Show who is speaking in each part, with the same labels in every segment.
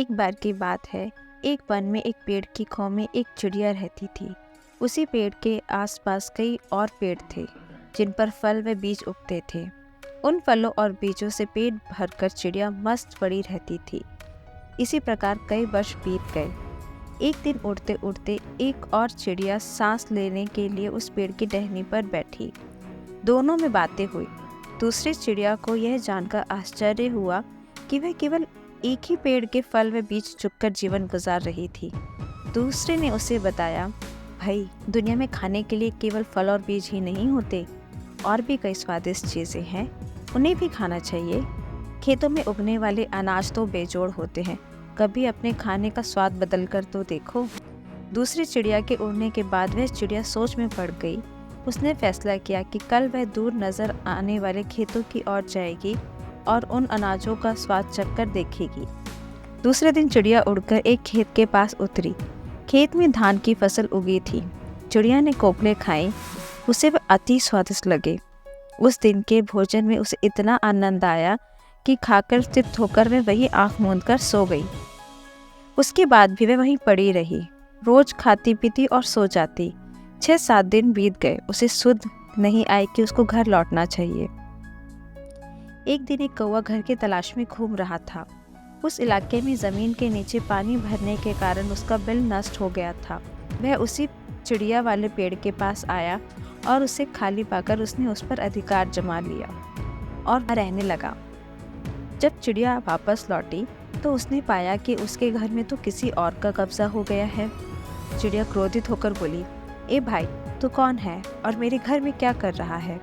Speaker 1: एक बार की बात है। एक वन में एक पेड़ की खो में एक चिड़िया रहती थी। उसी पेड़ के आसपास कई और पेड़ थे जिन पर फल व बीज उगते थे। उन फलों और बीजों से पेट भरकर चिड़िया मस्त पड़ी रहती थी। इसी प्रकार कई वर्ष बीत गए। एक दिन उड़ते उड़ते एक और चिड़िया सांस लेने के लिए उस पेड़ की टहनी पर बैठी। दोनों में बातें हुई। दूसरी चिड़िया को यह जानकर आश्चर्य हुआ कि वह केवल एक ही पेड़ के फल व बीज चुगकर जीवन गुजार रही थी। दूसरे ने उसे बताया, भाई, दुनिया में खाने के लिए केवल फल और बीज ही नहीं होते, और भी कई स्वादिष्ट चीज़ें हैं, उन्हें भी खाना चाहिए। खेतों में उगने वाले अनाज तो बेजोड़ होते हैं, कभी अपने खाने का स्वाद बदल कर तो देखो। दूसरी चिड़िया के उड़ने के बाद वह चिड़िया सोच में पड़ गई। उसने फैसला किया कि कल वह दूर नजर आने वाले खेतों की ओर जाएगी और उन अनाजों का स्वाद चखकर देखेगी। दूसरे दिन चिड़िया उड़कर एक खेत के पास उतरी। खेत में धान की फसल उगी थी। चिड़िया ने कोपले खाए, उसे वह अति स्वादिष्ट लगे। उस दिन के भोजन में उसे इतना आनंद आया कि खाकर तृप्त होकर वह वही आंख मूंद कर सो गई। उसके बाद भी वह वहीं पड़ी रही, रोज खाती पीती और सो जाती। 6-7 दिन बीत गए, उसे सुध नहीं आई कि उसको घर लौटना चाहिए। एक दिन एक कौवा घर की तलाश में घूम रहा था। उस इलाके में जमीन के नीचे पानी भरने के कारण उसका बिल नष्ट हो गया था। वह उसी चिड़िया वाले पेड़ के पास आया और उसे खाली पाकर उसने उस पर अधिकार जमा लिया और वहाँ रहने लगा। जब चिड़िया वापस लौटी तो उसने पाया कि उसके घर में तो किसी और का कब्जा हो गया है। चिड़िया क्रोधित होकर बोली, ए भाई, तू कौन है और मेरे घर में क्या कर रहा है?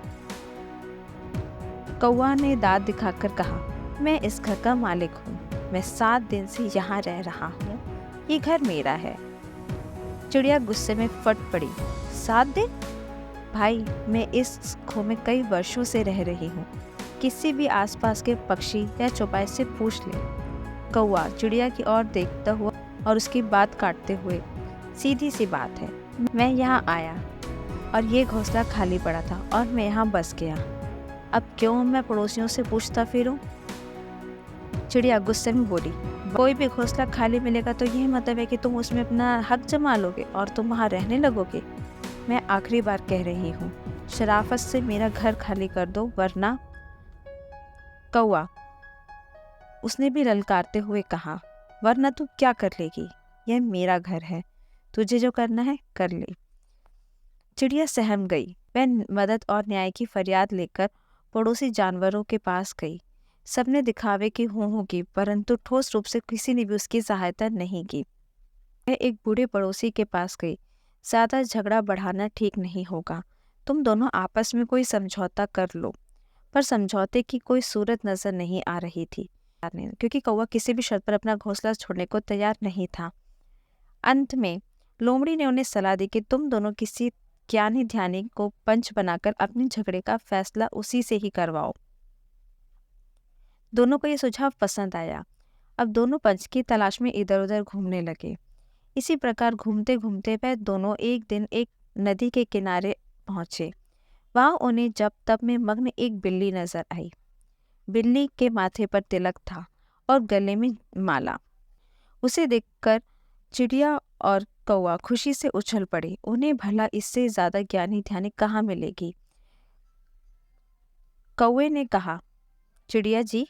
Speaker 1: कौवा ने दांत दिखाकर कहा, मैं इस घर का मालिक हूँ। मैं 7 दिन से यहाँ रह रहा हूँ। ये घर मेरा है। चिड़िया गुस्से में फट पड़ी, 7 दिन? भाई, मैं इस खो में कई वर्षों से रह रही हूँ। किसी भी आसपास के पक्षी या चौपाई से पूछ ले। कौवा चिड़िया की ओर देखता हुआ और उसकी बात काटते हुए, सीधी सी बात है, मैं यहाँ आया और ये घोंसला खाली पड़ा था और मैं यहाँ बस गया। अब क्यों मैं पड़ोसियों से पूछता फिरूं? चिड़िया गुस्से में बोली, कोई भी घोंसला खाली मिलेगा तो यह मतलब है कि तुम उसमें अपना हक जमा लोगे और तुम वहाँ रहने लगोगे। मैं आखिरी बार कह रही हूँ, शराफत से मेरा घर खाली कर दो, वरना। कौवा, उसने भी ललकारते हुए कहा, वरना तू क्या कर लेगी? यह मेरा घर है, तुझे जो करना है कर ले। चिड़िया सहम गई। वह मदद और न्याय की फरियाद लेकर पड़ोसी जानवरों के पास गई। सबने दिखावे की हूँ की, परंतु ठोस रूप से किसी ने भी उसकी सहायता नहीं की। वह एक बूढ़े पड़ोसी के पास गई। ज्यादा झगड़ा बढ़ाना ठीक नहीं होगा, तुम दोनों आपस में कोई समझौता कर लो। पर समझौते की कोई सूरत नजर नहीं आ रही थी, क्योंकि कौवा किसी भी शर्त पर अपना घोंसला छोड़ने को तैयार नहीं था। अंत में लोमड़ी ने उन्हें सलाह दी कि तुम दोनों किसी ज्ञानी ध्यानी को पंच बनाकर अपने झगड़े का फैसला उसी से ही करवाओ। दोनों को यह सुझाव पसंद आया। अब दोनों पंच की तलाश में इधर उधर घूमने लगे। इसी प्रकार घूमते घूमते वह दोनों एक दिन एक नदी के किनारे पहुंचे। वहां उन्हें जब तब में मग्न एक बिल्ली नजर आई। बिल्ली के माथे पर तिलक था और गले में माला। उसे देखकर चिड़िया और कौवा खुशी से उछल पड़े। उन्हें भला इससे ज्यादा ज्ञानी ध्यानी कहाँ मिलेगी। कौवे ने कहा, चिड़िया जी,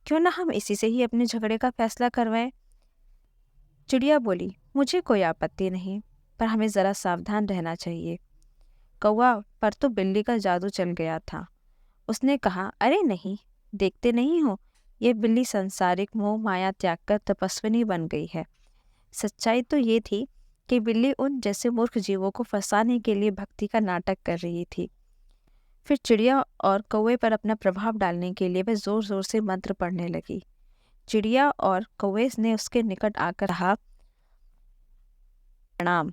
Speaker 1: क्यों ना हम इसी से ही अपने झगड़े का फैसला करवाएं। चिड़िया बोली, मुझे कोई आपत्ति नहीं, पर हमें जरा सावधान रहना चाहिए। कौवा पर तो बिल्ली का जादू चल गया था। उसने कहा, अरे नहीं, देखते नहीं हो, यह बिल्ली संसारिक मोह माया त्याग कर तपस्विनी बन गई है। सच्चाई तो ये थी कि बिल्ली उन जैसे मूर्ख जीवों को फंसाने के लिए भक्ति का नाटक कर रही थी। फिर चिड़िया और कौवे पर अपना प्रभाव डालने के लिए वह जोर जोर से मंत्र पढ़ने लगी। चिड़िया और कौवे ने उसके निकट आकर कहा, प्रणाम।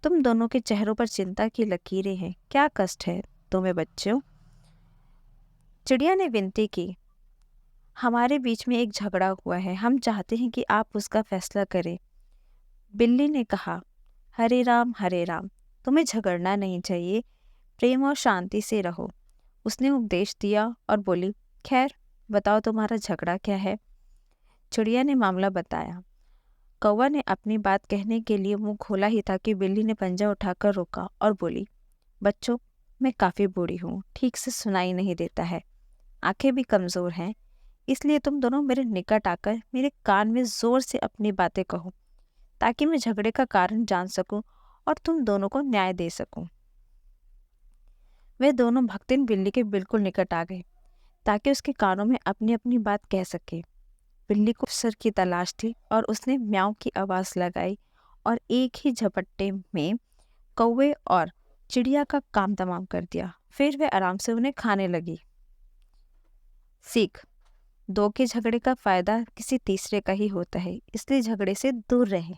Speaker 1: तुम दोनों के चेहरों पर चिंता की लकीरें हैं, क्या कष्ट है तुम्हें बच्चों? चिड़िया ने विनती की, हमारे बीच में एक झगड़ा हुआ है, हम चाहते हैं कि आप उसका फैसला करें। बिल्ली ने कहा, हरे राम, तुम्हें झगड़ना नहीं चाहिए, प्रेम और शांति से रहो। उसने उपदेश दिया और बोली, खैर बताओ तुम्हारा झगड़ा क्या है? चिड़िया ने मामला बताया। कौवा ने अपनी बात कहने के लिए मुंह खोला ही था कि बिल्ली ने पंजा उठाकर रोका और बोली, बच्चों, मैं काफ़ी बूढ़ी हूँ, ठीक से सुनाई नहीं देता है, आंखें भी कमज़ोर हैं, इसलिए तुम दोनों मेरे निकट आकर मेरे कान में ज़ोर से अपनी बातें कहो, ताकि मैं झगड़े का कारण जान सकूं और तुम दोनों को न्याय दे सकूं। वे दोनों भक्तिन बिल्ली के बिल्कुल निकट आ गए ताकि उसके कानों में अपनी अपनी बात कह सके। बिल्ली को अवसर की तलाश थी और उसने म्याऊं की आवाज़ लगाई और एक ही झपट्टे में कौवे और चिड़िया का काम तमाम कर दिया। फिर वे आराम से उन्हें खाने लगी। सीख: दो के झगड़े का फायदा किसी तीसरे का ही होता है, इसलिए झगड़े से दूर रहें।